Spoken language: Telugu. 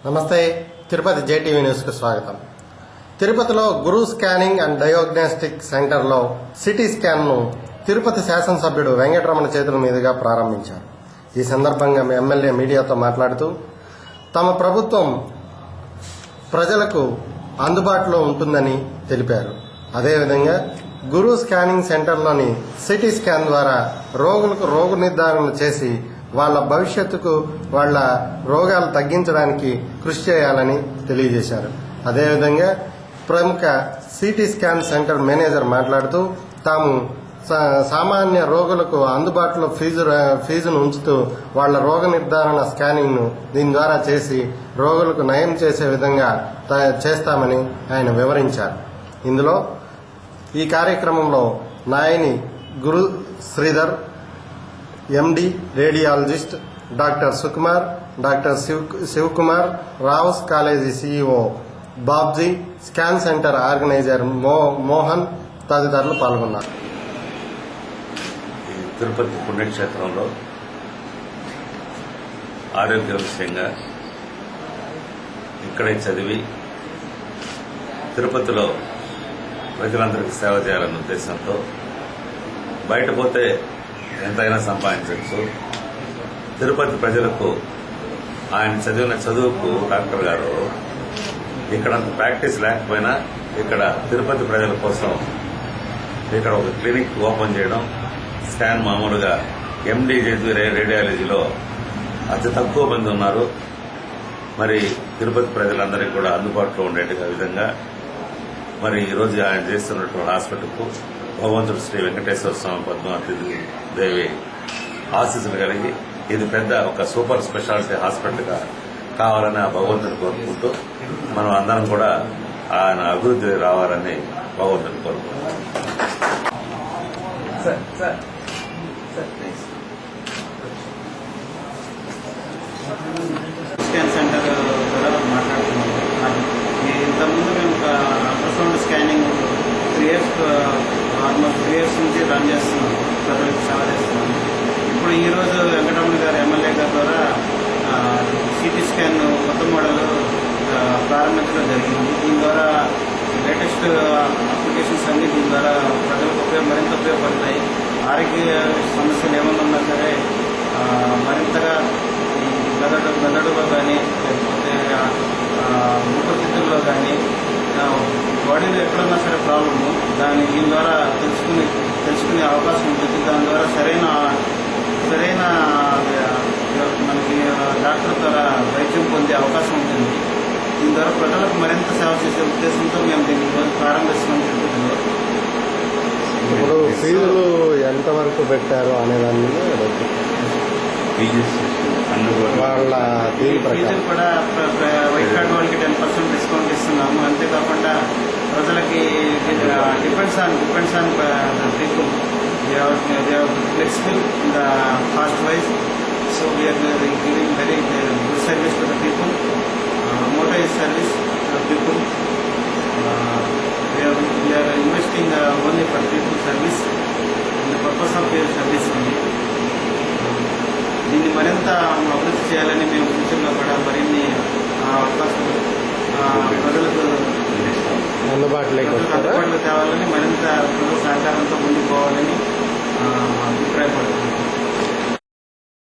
నమస్తే. తిరుపతి జేటీవీ న్యూస్ కు స్వాగతం. తిరుపతిలో గురు స్కానింగ్ అండ్ డయాగ్నోస్టిక్ సెంటర్లో సిటీ స్కాన్ ను తిరుపతి శాసనసభ్యుడు వెంకటరమణ చేతుల మీదుగా ప్రారంభించారు. ఈ సందర్భంగా ఎమ్మెల్యే మీడియాతో మాట్లాడుతూ తమ ప్రభుత్వం ప్రజలకు అందుబాటులో ఉంటుందని తెలిపారు. అదేవిధంగా గురు స్కానింగ్ సెంటర్లోని సిటీ స్కాన్ ద్వారా రోగులకు రోగ నిర్ధారణ చేసి వాళ్ళ భవిష్యత్తుకు వాళ్ళ రోగాలు తగ్గించడానికి కృషి చేయాలని తెలియజేశారు. అదేవిధంగా ప్రముఖ సిటీ స్కాన్ సెంటర్ మేనేజర్ మాట్లాడుతూ తాము సామాన్య రోగులకు అందుబాటులో ఫీజును ఉంచుతూ వాళ్ళ రోగ నిర్ధారణ స్కానింగ్ ను దీని ద్వారా చేసి రోగులకు నయం చేసే విధంగా చేస్తామని ఆయన వివరించారు. ఇందులో ఈ కార్యక్రమంలో Nayani Guru Sridhar, MD radiologist doctor Sukumar, doctor Sivakumar, Rao's college CEO Babji, scan centre organiser Mohan తదితరులు పాల్గొన్నారు. తిరుపతి పుణ్యక్షేత్రంలో ఆరోగ్య విషయంగా ఇక్కడే చదివి తిరుపతిలో ప్రజలందరికీ సేవ చేయాలన్న ఉద్దేశంతో బయట పోతే ఎంతైనా సంపాదించవచ్చు. తిరుపతి ప్రజలకు ఆయన చదివిన చదువుకు డాక్టర్ గారు ఇక్కడ ప్రాక్టీస్ లేకపోయినా ఇక్కడ తిరుపతి ప్రజల కోసం ఇక్కడ ఒక క్లినిక్ ఓపెన్ చేయడం, స్కాన్ మామూలుగా ఎండి రేడియాలజీలో అతి తక్కువ మంది ఉన్నారు. మరి తిరుపతి ప్రజలందరికీ కూడా అందుబాటులో ఉండేట్టుగా విధంగా మరి ఈరోజు ఆయన చేస్తున్నటువంటి హాస్పిటల్కు భగవంతుడు శ్రీ వెంకటేశ్వర స్వామి పద్మావతి దేవి ఆశీస్సులు కలిగి ఇది పెద్ద ఒక సూపర్ స్పెషాలిటీ హాస్పిటల్గా కావాలని ఆ భగవంతుని కోరుకుంటూ మనం అందరం కూడా ఆయన అభివృద్ధి రావాలని భగవంతుని కోరుకుంటాం. స్కాన్ సెంటర్ ద్వారా మాట్లాడుతున్నాము. ఇంతకుముందు మేము ultrasound scanning 3 years almost 3 years నుంచి రన్ చేస్తున్నాము, ప్రజలకు సేవ చేస్తున్నాము. ఇప్పుడు ఈరోజు వెంకటరమణ గారు ఎమ్మెల్యే గారి ద్వారా సిటీ స్కాన్ కొత్త మోడల్ ప్రారంభించడం జరిగింది. దీని ద్వారా లేటెస్ట్ అప్లికేషన్స్ అన్ని దీని ద్వారా ప్రజలకు మరింత ఉపయోగపడతాయి. ఆరోగ్య సమస్యలు ఏమన్నా ఉన్నా సరే మరింతగా మెదడులో కానీ లేకపోతే ఊపిరితిత్తుల్లో కానీ బాడీలో ఎక్కడున్నా సరే ప్రాబ్లము దీని ద్వారా తెలుసుకునే అవకాశం ఉంటుంది. దాని ద్వారా సరైన మనకి డాక్టర్ ద్వారా వైద్యం పొందే అవకాశం ఉంటుంది. దీని ద్వారా ప్రజలకు మరింత సేవ చేసే ఉద్దేశంతో మేము దీన్ని ఈరోజు ప్రారంభిస్తున్నాం. తిరుపతిలో ఇప్పుడు ఫీజులు ఎంతవరకు పెట్టారు అనేదాన్ని వాళ్ళ ఫీజులు కూడా వైట్ కార్డ్ వాళ్ళకి 10% డిస్కౌంట్ ఇస్తున్నాము. అంతేకాకుండా ప్రజలకి depends on people flexible in the cost wise. So we are giving very good service to the people, motorize service to the people. We are investing only for people service in the purpose of your service ఉంది. దీన్ని మరింత అభివృద్ధి చేయాలని మేము ఫ్యూచర్లో కూడా మరిన్ని అవకాశాలు ప్రజలకు అందుబాటులో తేవాలని, మరింత ప్రజల సహకారంతో ముందుకు పోవాలని అభిప్రాయపడుతున్నాం.